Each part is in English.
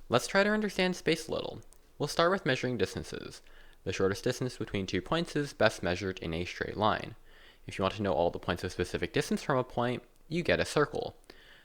Let's try to understand space a little. We'll start with measuring distances. The shortest distance between 2 points is best measured in a straight line. If you want to know all the points of specific distance from a point, you get a circle.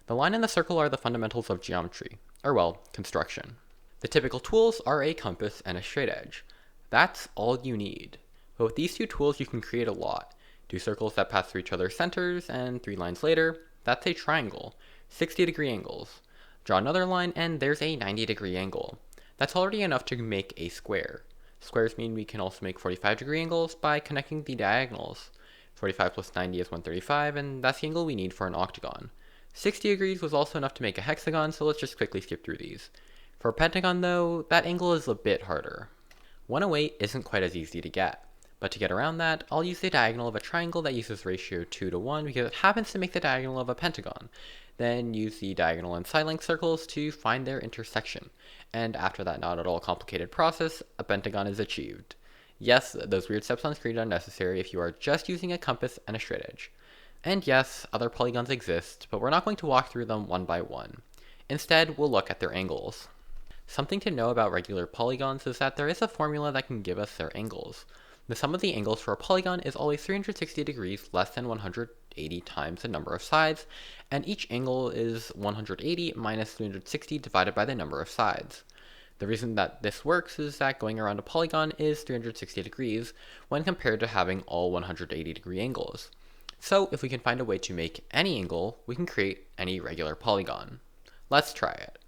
The line and the circle are the fundamentals of geometry, or well, construction. The typical tools are a compass and a straightedge. That's all you need. But with these two tools you can create a lot. 2 circles that pass through each other's centers, and 3 lines later, that's a triangle. 60-degree angles. Draw another line and there's a 90-degree angle. That's already enough to make a square. Squares mean we can also make 45-degree angles by connecting the diagonals. 45 plus 90 is 135, and that's the angle we need for an octagon. 60 degrees was also enough to make a hexagon, so let's just quickly skip through these. For a pentagon though, that angle is a bit harder. 108 isn't quite as easy to get, but to get around that, I'll use the diagonal of a triangle that uses ratio 2 to 1 because it happens to make the diagonal of a pentagon. Then use the diagonal and side length circles to find their intersection. And after that not at all complicated process, a pentagon is achieved. Yes, those weird steps on screen are necessary if you are just using a compass and a straightedge. And yes, other polygons exist, but we're not going to walk through them one by one. Instead, we'll look at their angles. Something to know about regular polygons is that there is a formula that can give us their angles. The sum of the angles for a polygon is always 360 degrees less than 180 times the number of sides, and each angle is 180 minus 360 divided by the number of sides. The reason that this works is that going around a polygon is 360 degrees when compared to having all 180-degree angles. So if we can find a way to make any angle, we can create any regular polygon. Let's try it.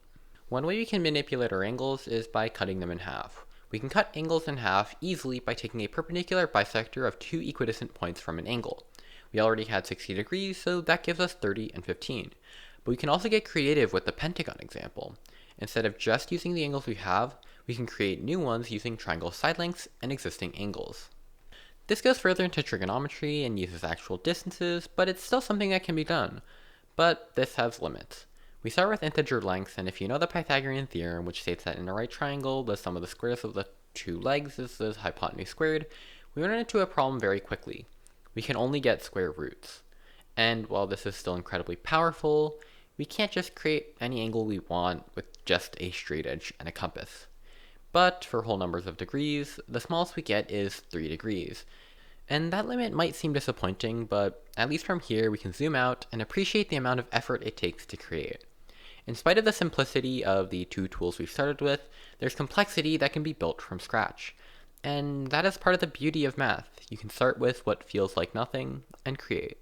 One way we can manipulate our angles is by cutting them in half. We can cut angles in half easily by taking a perpendicular bisector of 2 equidistant points from an angle. We already had 60 degrees, so that gives us 30 and 15. But we can also get creative with the pentagon example. Instead of just using the angles we have, we can create new ones using triangle side lengths and existing angles. This goes further into trigonometry and uses actual distances, but it's still something that can be done. But this has limits. We start with integer lengths, and if you know the Pythagorean theorem, which states that in a right triangle, the sum of the squares of the 2 legs is the hypotenuse squared, we run into a problem very quickly. We can only get square roots. And while this is still incredibly powerful, we can't just create any angle we want with just a straightedge and a compass. But for whole numbers of degrees, the smallest we get is 3 degrees. And that limit might seem disappointing, but at least from here we can zoom out and appreciate the amount of effort it takes to create. In spite of the simplicity of the 2 tools we've started with, there's complexity that can be built from scratch. And that is part of the beauty of math. You can start with what feels like nothing and create.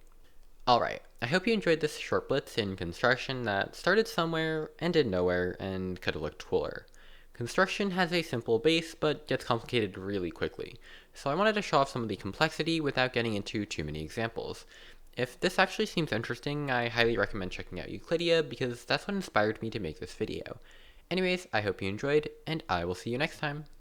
Alright, I hope you enjoyed this short blitz in construction that started somewhere, ended nowhere, and could have looked cooler. Construction has a simple base, but gets complicated really quickly, so I wanted to show off some of the complexity without getting into too many examples. If this actually seems interesting, I highly recommend checking out Euclidia because that's what inspired me to make this video. Anyways, I hope you enjoyed, and I will see you next time.